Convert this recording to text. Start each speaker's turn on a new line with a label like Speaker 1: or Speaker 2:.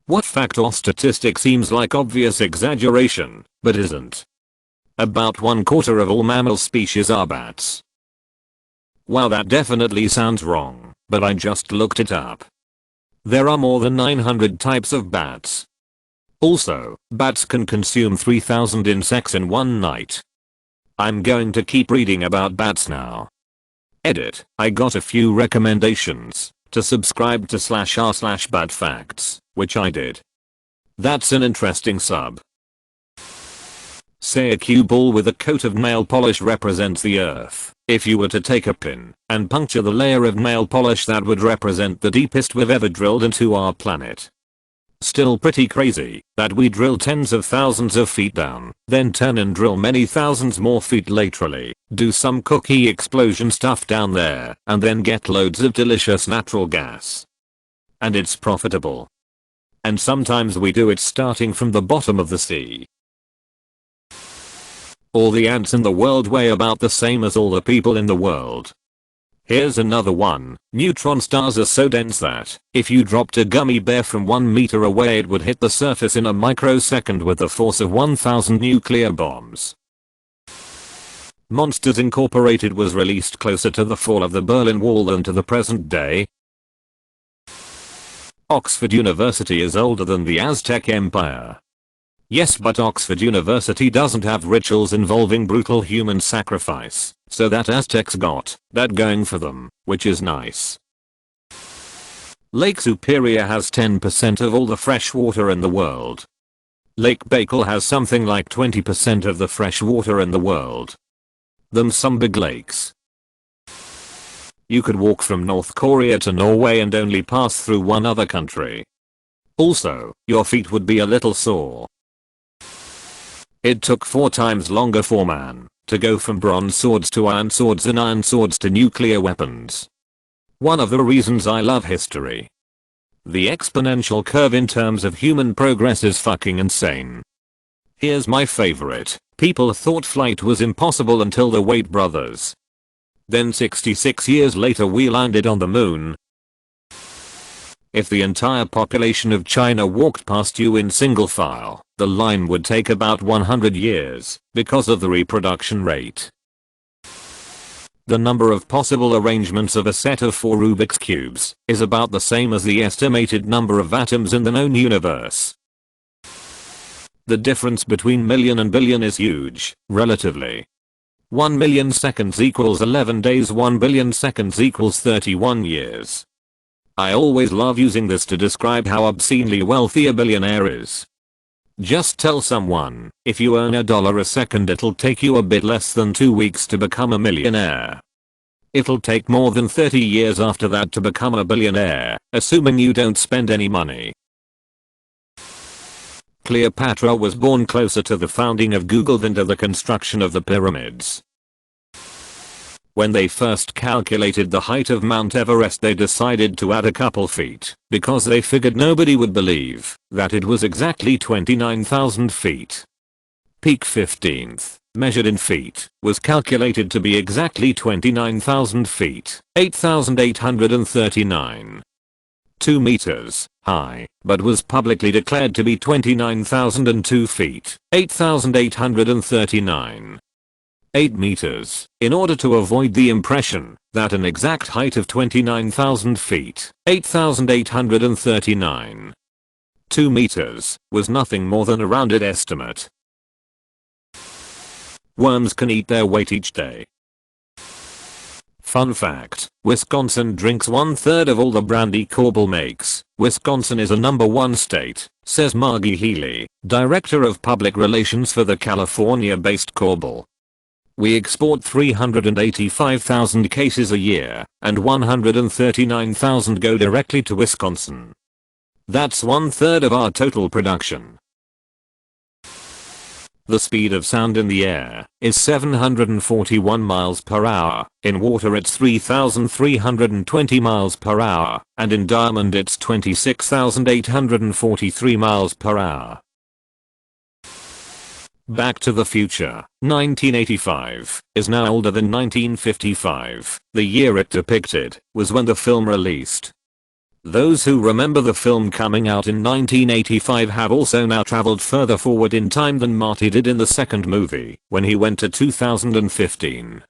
Speaker 1: What fact or statistic seems like obvious exaggeration, but isn't? About 1/4 of all mammal species are bats. Wow, that definitely sounds wrong, but I just looked it up. There are more than 900 types of bats. Also, bats can consume 3,000 insects in one night. I'm going to keep reading about bats now. Edit. I got a few recommendations to subscribe to /r/batfacts, which I did. That's an interesting sub. Say a cue ball with a coat of nail polish represents the earth. If you were to take a pin and puncture the layer of nail polish, that would represent the deepest we've ever drilled into our planet. Still pretty crazy that we drill tens of thousands of feet down, then turn and drill many thousands more feet laterally, do some cookie explosion stuff down there, and then get loads of delicious natural gas. And it's profitable. And sometimes we do it starting from the bottom of the sea. All the ants in the world weigh about the same as all the people in the world. Here's another one. Neutron stars are so dense that if you dropped a gummy bear from 1 meter away, it would hit the surface in a microsecond with the force of 1,000 nuclear bombs. Monsters Incorporated was released closer to the fall of the Berlin Wall than to the present day. Oxford University is older than the Aztec Empire. Yes, but Oxford University doesn't have rituals involving brutal human sacrifice, so that Aztecs got that going for them, which is nice. Lake Superior has 10% of all the fresh water in the world. Lake Baikal has something like 20% of the fresh water in the world. Them's some big lakes. You could walk from North Korea to Norway and only pass through one other country. Also, your feet would be a little sore. It took 4 times longer for man to go from bronze swords to iron swords and iron swords to nuclear weapons. One of the reasons I love history. The exponential curve in terms of human progress is fucking insane. Here's my favorite. People thought flight was impossible until the Wright brothers. Then 66 years later we landed on the moon. If the entire population of China walked past you in single file, the line would take about 100 years because of the reproduction rate. The number of possible arrangements of a set of 4 Rubik's cubes is about the same as the estimated number of atoms in the known universe. The difference between million and billion is huge, relatively. 1 million seconds equals 11 days, 1 billion seconds equals 31 years. I always love using this to describe how obscenely wealthy a billionaire is. Just tell someone, if you earn $1 a second, it'll take you a bit less than 2 weeks to become a millionaire. It'll take more than 30 years after that to become a billionaire, assuming you don't spend any money. Cleopatra was born closer to the founding of Google than to the construction of the pyramids. When they first calculated the height of Mount Everest, they decided to add a couple feet because they figured nobody would believe that it was exactly 29,000 feet. Peak 15th, measured in feet, was calculated to be exactly 29,000 feet, 8,839. 2 meters high, but was publicly declared to be 29,002 feet, 8,839. 8 meters, in order to avoid the impression that an exact height of 29,000 feet, 8,839. 2 meters, was nothing more than a rounded estimate. Worms can eat their weight each day. Fun fact, Wisconsin drinks 1/3 of all the brandy Korbel makes. Wisconsin is a #1 state, says Margie Healy, Director of Public Relations for the California-based Korbel. We export 385,000 cases a year, and 139,000 go directly to Wisconsin. That's 1/3 of our total production. The speed of sound in the air is 741 miles per hour, in water it's 3,320 miles per hour, and in diamond it's 26,843 miles per hour. Back to the Future, 1985, is now older than 1955. The year it depicted was when the film released. Those who remember the film coming out in 1985 have also now traveled further forward in time than Marty did in the second movie when he went to 2015.